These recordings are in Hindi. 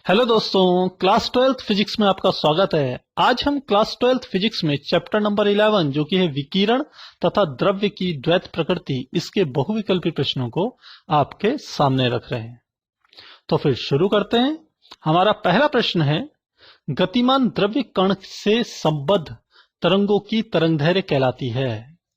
हेलो दोस्तों, क्लास 12th फिजिक्स में आपका स्वागत है। आज हम क्लास 12th फिजिक्स में चैप्टर नंबर 11 जो कि है विकिरण तथा द्रव्य की द्वैत प्रकृति, इसके बहुविकल्पी प्रश्नों को आपके सामने रख रहे हैं। तो फिर शुरू करते हैं। हमारा पहला प्रश्न है, गतिमान द्रव्य कण से संबद्ध तरंगों की तरंगदैर्घ्य कहलाती है।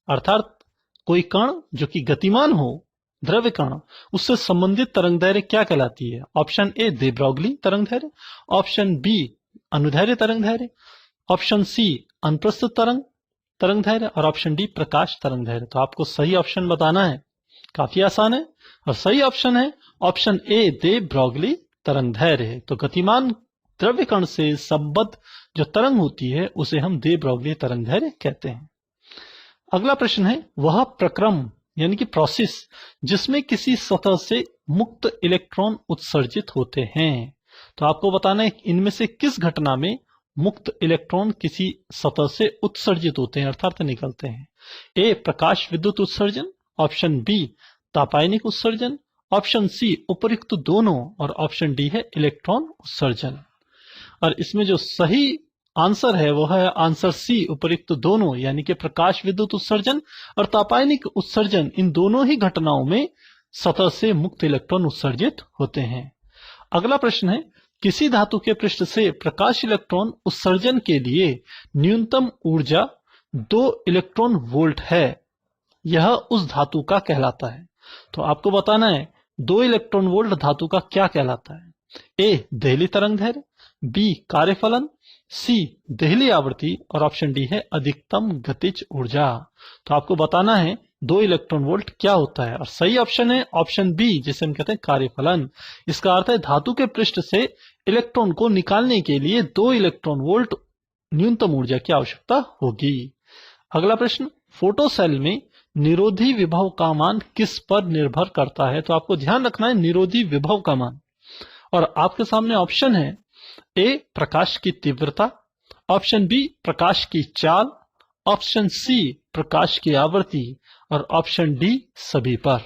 अर्थात कोई कण जो कि गतिमान हो, द्रव्य कण, उससे संबंधित तरंगदैर्घ्य क्या कहलाती है? ऑप्शन ए दे ब्रॉगली तरंगदैर्घ्य, ऑप्शन बी अनुदैर्घ्य तरंगदैर्घ्य, ऑप्शन सी अनुप्रस्थ तरंगदैर्घ्य और ऑप्शन डी प्रकाश तरंगदैर्घ्य। तो आपको सही ऑप्शन बताना है। काफी आसान है और सही ऑप्शन है ऑप्शन ए दे ब्रॉगली तरंगदैर्घ्य। तो गतिमान द्रव्य कण से संबद्ध जो तरंग होती है उसे हम दे ब्रॉगली तरंगदैर्घ्य कहते हैं। अगला प्रश्न है, वह प्रक्रम यानी कि प्रोसेस जिसमें किसी सतह से मुक्त इलेक्ट्रॉन उत्सर्जित होते हैं। तो आपको बताना है इनमें से किस घटना में मुक्त इलेक्ट्रॉन किसी सतह से उत्सर्जित होते हैं अर्थात निकलते हैं। ए प्रकाश विद्युत उत्सर्जन, ऑप्शन बी तापायनिक उत्सर्जन, ऑप्शन सी उपयुक्त दोनों और ऑप्शन डी है इलेक्ट्रॉन उत्सर्जन। और इसमें जो सही आंसर है वह है आंसर सी उपयुक्त दोनों, यानी कि प्रकाश विद्युत उत्सर्जन और तापायनिक उत्सर्जन, इन दोनों ही घटनाओं में सतह से मुक्त इलेक्ट्रॉन उत्सर्जित होते हैं। अगला प्रश्न है, किसी धातु के पृष्ठ से प्रकाश इलेक्ट्रॉन उत्सर्जन के लिए न्यूनतम ऊर्जा 2 इलेक्ट्रॉन वोल्ट है, यह उस धातु का कहलाता है। तो आपको बताना है 2 इलेक्ट्रॉन वोल्ट धातु का क्या कहलाता है। ए देहली तरंगदैर्घ्य, बी कार्यफलन, सी देहली आवृत्ति और ऑप्शन डी है अधिकतम गतिज ऊर्जा। तो आपको बताना है 2 इलेक्ट्रॉन वोल्ट क्या होता है और सही ऑप्शन है ऑप्शन बी, जिसे हम कहते हैं कार्यफलन। इसका अर्थ है धातु के पृष्ठ से इलेक्ट्रॉन को निकालने के लिए 2 इलेक्ट्रॉन वोल्ट न्यूनतम ऊर्जा की आवश्यकता होगी। अगला प्रश्न, फोटो सेल में निरोधी विभव का मान किस पर निर्भर करता है? तो आपको ध्यान रखना है निरोधी विभव का मान। और आपके सामने ऑप्शन है, ए प्रकाश की तीव्रता, ऑप्शन बी प्रकाश की चाल, ऑप्शन सी प्रकाश की आवृत्ति और ऑप्शन डी सभी पर।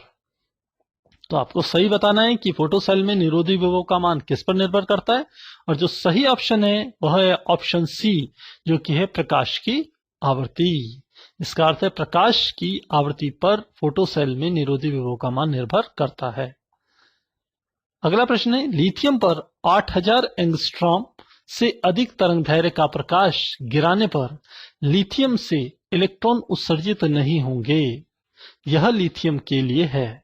तो आपको सही बताना है कि फोटो सेल में निरोधी विभव का मान किस पर निर्भर करता है और जो सही ऑप्शन है वह है ऑप्शन सी, जो कि है प्रकाश की आवृत्ति। इसका अर्थ है प्रकाश की आवृत्ति पर फोटो सेल में निरोधी विभव का मान निर्भर करता है। अगला प्रश्न है, लिथियम पर 8000 एंगस्ट्रॉम से अधिक तरंगदैर्घ्य का प्रकाश गिराने पर लिथियम से इलेक्ट्रॉन उत्सर्जित नहीं होंगे, यह लिथियम के लिए है।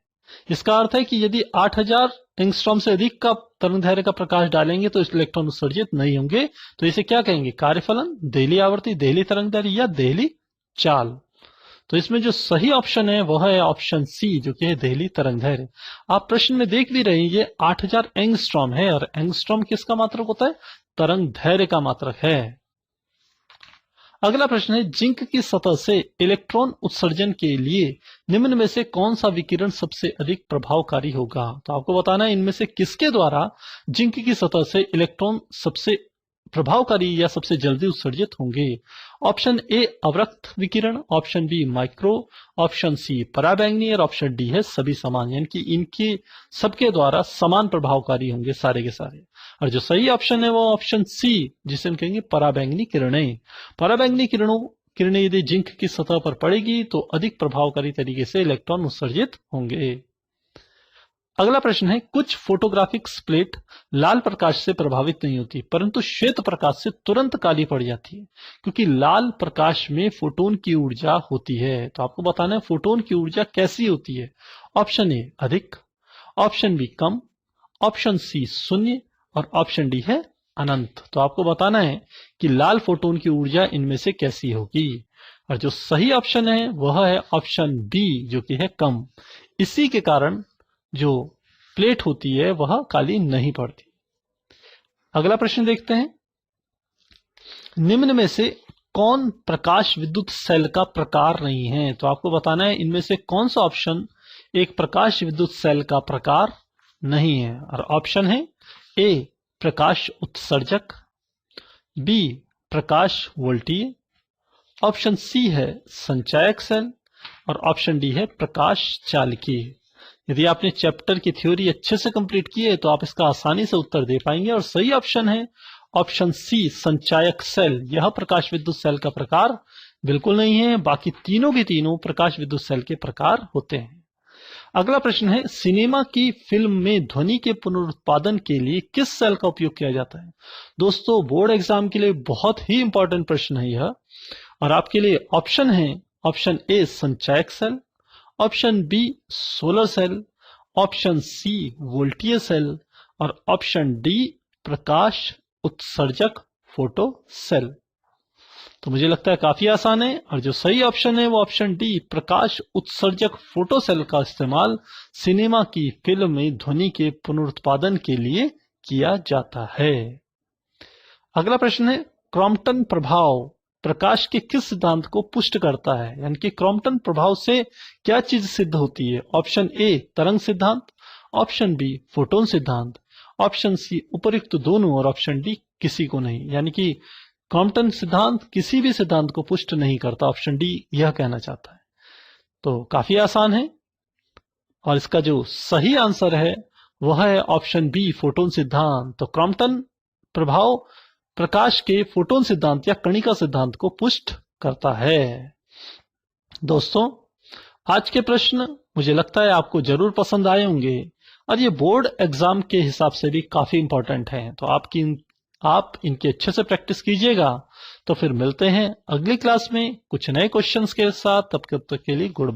इसका अर्थ है कि यदि 8000 एंगस्ट्रॉम से अधिक का तरंगदैर्घ्य का प्रकाश डालेंगे तो इलेक्ट्रॉन उत्सर्जित नहीं होंगे। तो इसे क्या कहेंगे? कार्यफलन, देहली आवृत्ति, देहली तरंगदैर्घ्य या देहली चाल। तो इसमें जो सही ऑप्शन है वह है ऑप्शन सी, जो कि है देहली तरंगदैर्घ्य। आप प्रश्न में देख भी रहे हैं ये 8000 एंगस्ट्रॉम है और एंगस्ट्रॉम किसका मात्रक होता है? तरंगदैर्घ्य का मात्रक है। अगला प्रश्न है, जिंक की सतह से इलेक्ट्रॉन उत्सर्जन के लिए निम्न में से कौन सा विकिरण सबसे अधिक प्रभावकारी होगा? तो आपको बताना है इनमें से किसके द्वारा जिंक की सतह से इलेक्ट्रॉन सबसे प्रभावकारी या सबसे जल्दी उत्सर्जित होंगे। ऑप्शन ए अवरक्त विकिरण, option B micro, option C पराबैंगनी और ऑप्शन डी है सभी समान, यानी कि इनके सबके द्वारा समान प्रभावकारी होंगे सारे के सारे। और जो सही ऑप्शन है वो ऑप्शन सी, जिसे हम कहेंगे पराबैंगनी किरणें। पराबैंगनी किरणें यदि जिंक की सतह पर पड़ेगी तो अधिक प्रभावकारी तरीके से इलेक्ट्रॉन उत्सर्जित होंगे। अगला प्रश्न है, कुछ फोटोग्राफिक प्लेट लाल प्रकाश से प्रभावित नहीं होती परंतु श्वेत प्रकाश से तुरंत काली पड़ जाती है, क्योंकि लाल प्रकाश में फोटोन की ऊर्जा होती है। तो आपको बताना है फोटोन की ऊर्जा कैसी होती है। ऑप्शन ए अधिक, ऑप्शन बी कम, ऑप्शन सी शून्य और ऑप्शन डी है अनंत। तो आपको बताना है कि लाल फोटोन की ऊर्जा इनमें से कैसी होगी और जो सही ऑप्शन है वह है ऑप्शन बी, जो कि है कम। इसी के कारण जो प्लेट होती है वह काली नहीं पड़ती। अगला प्रश्न देखते हैं, निम्न में से कौन प्रकाश विद्युत सेल का प्रकार नहीं है? तो आपको बताना है इनमें से कौन सा ऑप्शन एक प्रकाश विद्युत सेल का प्रकार नहीं है। और ऑप्शन है, ए प्रकाश उत्सर्जक, बी प्रकाश वोल्टीय, ऑप्शन सी है संचायक सेल और ऑप्शन डी है प्रकाश चालकीय। यदि आपने चैप्टर की थ्योरी अच्छे से कंप्लीट की है तो आप इसका आसानी से उत्तर दे पाएंगे। और सही ऑप्शन है ऑप्शन सी, संचायक सेल। यह प्रकाश विद्युत सेल का प्रकार बिल्कुल नहीं है, बाकी तीनों के तीनों प्रकाश विद्युत सेल के प्रकार होते हैं। अगला प्रश्न है, सिनेमा की फिल्म में ध्वनि के पुनरुत्पादन के लिए किस सेल का उपयोग किया जाता है? दोस्तों, बोर्ड एग्जाम के लिए बहुत ही इंपॉर्टेंट प्रश्न है यह। और आपके लिए ऑप्शन है, ऑप्शन ए संचायक cell, option B solar cell, option C वोल्टीय सेल और ऑप्शन डी प्रकाश उत्सर्जक फोटो सेल। तो मुझे लगता है काफी आसान है, और जो सही ऑप्शन है वो ऑप्शन डी, प्रकाश उत्सर्जक फोटो सेल का इस्तेमाल सिनेमा की फिल्म में ध्वनि के पुनरुत्पादन के लिए किया जाता है। अगला प्रश्न है, क्रॉम्पटन प्रभाव प्रकाश के किस सिद्धांत को पुष्ट करता है? यानी कि क्रॉम्पटन प्रभाव से क्या चीज सिद्ध होती है? ऑप्शन ए तरंग सिद्धांत, ऑप्शन बी फोटोन सिद्धांत, ऑप्शन सी उपर्युक्त दोनों और ऑप्शन डी किसी को नहीं। यानी कि क्रॉम्पटन सिद्धांत किसी भी सिद्धांत को पुष्ट नहीं करता, ऑप्शन डी यह कहना चाहता है। तो काफी आसान है, और इसका जो सही आंसर है वह है ऑप्शन बी फोटोन सिद्धांत। तो क्रॉम्पटन प्रभाव प्रकाश के फोटोन सिद्धांत या कणिका सिद्धांत को पुष्ट करता है। दोस्तों, आज के प्रश्न मुझे लगता है आपको जरूर पसंद आए होंगे, और ये बोर्ड एग्जाम के हिसाब से भी काफी इंपॉर्टेंट हैं। तो आप इनकी अच्छे से प्रैक्टिस कीजिएगा। तो फिर मिलते हैं अगली क्लास में कुछ नए क्वेश्चंस के साथ। तब तक के लिए गुड बाय।